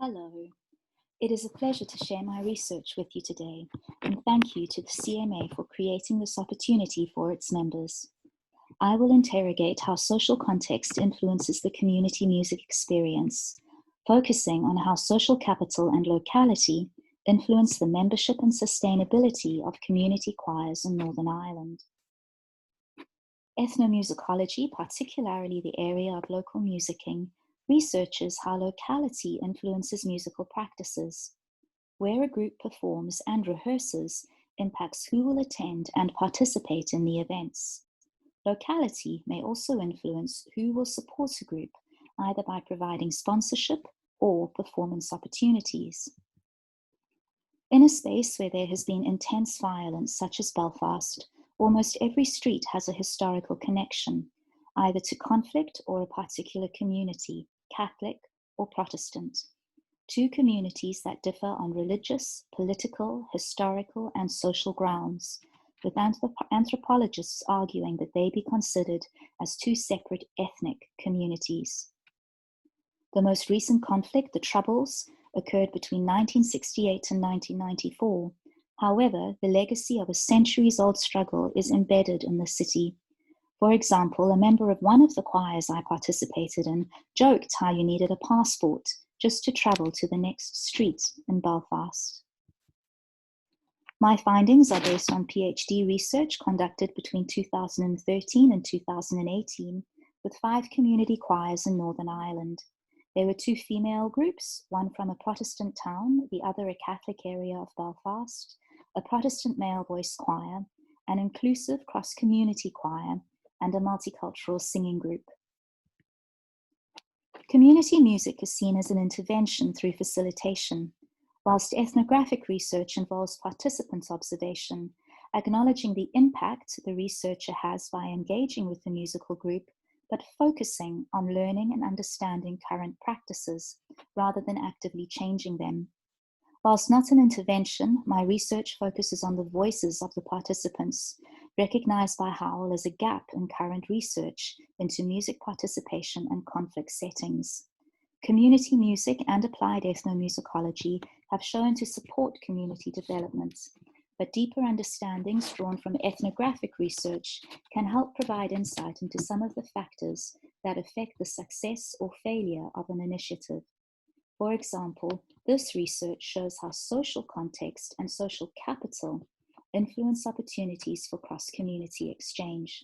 Hello. It is a pleasure to share my research with you today, and thank you to the CMA for creating this opportunity for its members. I will interrogate how social context influences the community music experience, focusing on how social capital and locality influence the membership and sustainability of community choirs in Northern Ireland. Ethnomusicology, particularly the area of local musicking, researches how locality influences musical practices. Where a group performs and rehearses impacts who will attend and participate in the events. Locality may also influence who will support a group, either by providing sponsorship or performance opportunities. In a space where there has been intense violence, such as Belfast, almost every street has a historical connection, either to conflict or a particular community, Catholic or Protestant. Two communities that differ on religious, political, historical, and social grounds, with anthropologists arguing that they be considered as two separate ethnic communities. The most recent conflict, the Troubles, occurred between 1968 and 1994. However, the legacy of a centuries-old struggle is embedded in the city. For example, a member of one of the choirs I participated in joked how you needed a passport just to travel to the next street in Belfast. My findings are based on PhD research conducted between 2013 and 2018 with 5 community choirs in Northern Ireland. There were 2 female groups, one from a Protestant town, the other a Catholic area of Belfast, a Protestant male voice choir, an inclusive cross-community choir, and a multicultural singing group. Community music is seen as an intervention through facilitation, whilst ethnographic research involves participant observation, acknowledging the impact the researcher has by engaging with the musical group, but focusing on learning and understanding current practices rather than actively changing them. Whilst not an intervention, my research focuses on the voices of the participants, recognized by Howell as a gap in current research into music participation and conflict settings. Community music and applied ethnomusicology have shown to support community development, but deeper understandings drawn from ethnographic research can help provide insight into some of the factors that affect the success or failure of an initiative. For example, this research shows how social context and social capital influence opportunities for cross-community exchange.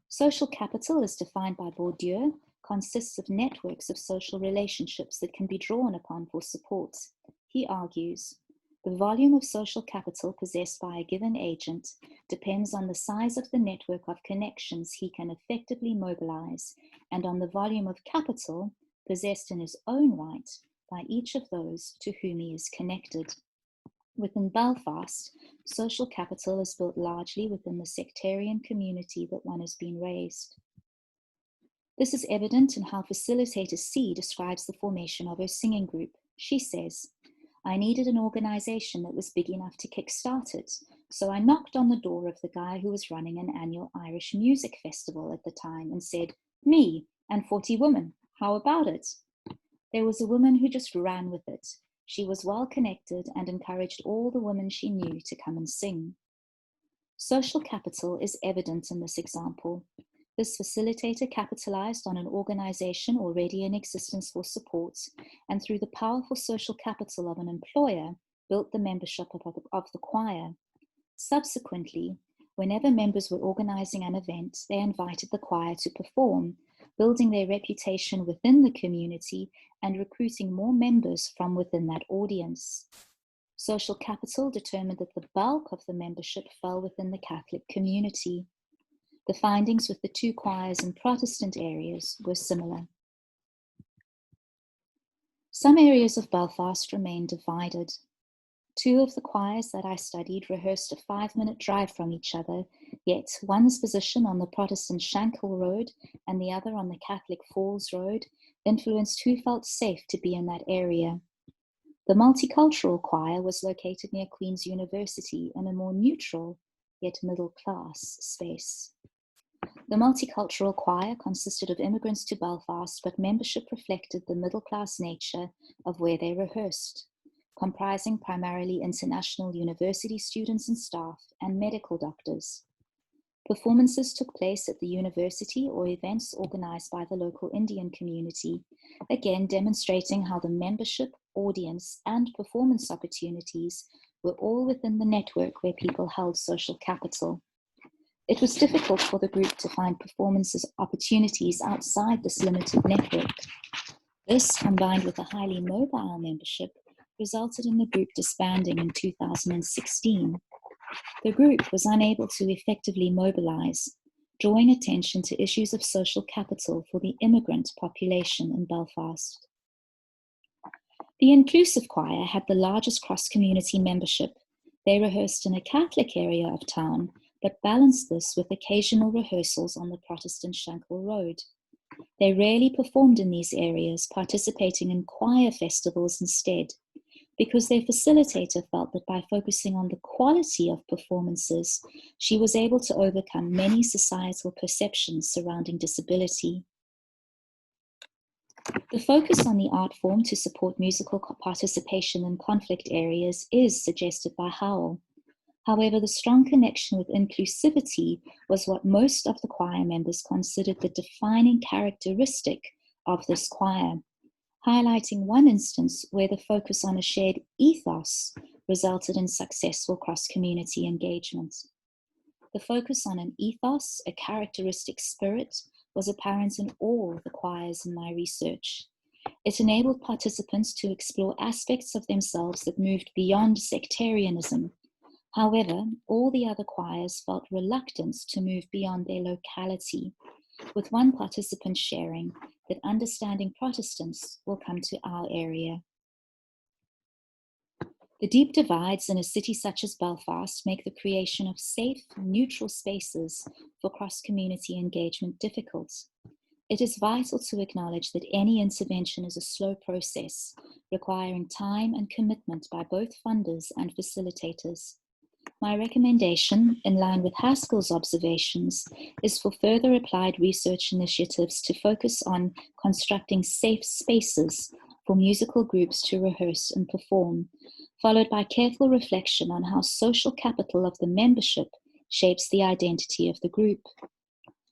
Social capital, as defined by Bourdieu, consists of networks of social relationships that can be drawn upon for support. He argues, the volume of social capital possessed by a given agent depends on the size of the network of connections he can effectively mobilize and on the volume of capital possessed in his own right by each of those to whom he is connected. Within Belfast, social capital is built largely within the sectarian community that one has been raised. This is evident in how facilitator C describes the formation of her singing group. She says, I needed an organization that was big enough to kickstart it, so I knocked on the door of the guy who was running an annual Irish music festival at the time and said, me and 40 women. How about it? There was a woman who just ran with it. She was well connected and encouraged all the women she knew to come and sing. Social capital is evident in this example. This facilitator capitalized on an organization already in existence for support, and through the powerful social capital of an employer, built the membership of the choir. Subsequently, whenever members were organizing an event, they invited the choir to perform, building their reputation within the community and recruiting more members from within that audience. Social capital determined that the bulk of the membership fell within the Catholic community. The findings with the 2 choirs in Protestant areas were similar. Some areas of Belfast remain divided. 2 of the choirs that I studied rehearsed a 5-minute drive from each other, yet one's position on the Protestant Shankill Road and the other on the Catholic Falls Road influenced who felt safe to be in that area. The multicultural choir was located near Queen's University in a more neutral, yet middle-class space. The multicultural choir consisted of immigrants to Belfast, but membership reflected the middle-class nature of where they rehearsed, comprising primarily international university students and staff and medical doctors. Performances took place at the university or events organized by the local Indian community, again demonstrating how the membership, audience, and performance opportunities were all within the network where people held social capital. It was difficult for the group to find performances opportunities outside this limited network. This, combined with a highly mobile membership, resulted in the group disbanding in 2016. The group was unable to effectively mobilize, drawing attention to issues of social capital for the immigrant population in Belfast. The inclusive choir had the largest cross-community membership. They rehearsed in a Catholic area of town, but balanced this with occasional rehearsals on the Protestant Shankill Road. They rarely performed in these areas, participating in choir festivals instead, because their facilitator felt that by focusing on the quality of performances, she was able to overcome many societal perceptions surrounding disability. The focus on the art form to support musical participation in conflict areas is suggested by Howell. However, the strong connection with inclusivity was what most of the choir members considered the defining characteristic of this choir, highlighting one instance where the focus on a shared ethos resulted in successful cross-community engagement. The focus on an ethos, a characteristic spirit, was apparent in all the choirs in my research. It enabled participants to explore aspects of themselves that moved beyond sectarianism. However, all the other choirs felt reluctant to move beyond their locality, with one participant sharing that understanding Protestants will come to our area. The deep divides in a city such as Belfast make the creation of safe, neutral spaces for cross-community engagement difficult. It is vital to acknowledge that any intervention is a slow process, requiring time and commitment by both funders and facilitators. My recommendation, in line with Haskell's observations, is for further applied research initiatives to focus on constructing safe spaces for musical groups to rehearse and perform, followed by careful reflection on how social capital of the membership shapes the identity of the group.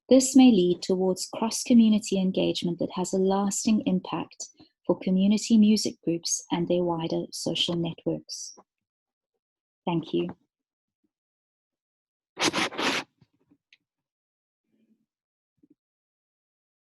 This may lead towards cross-community engagement that has a lasting impact for community music groups and their wider social networks. Thank you.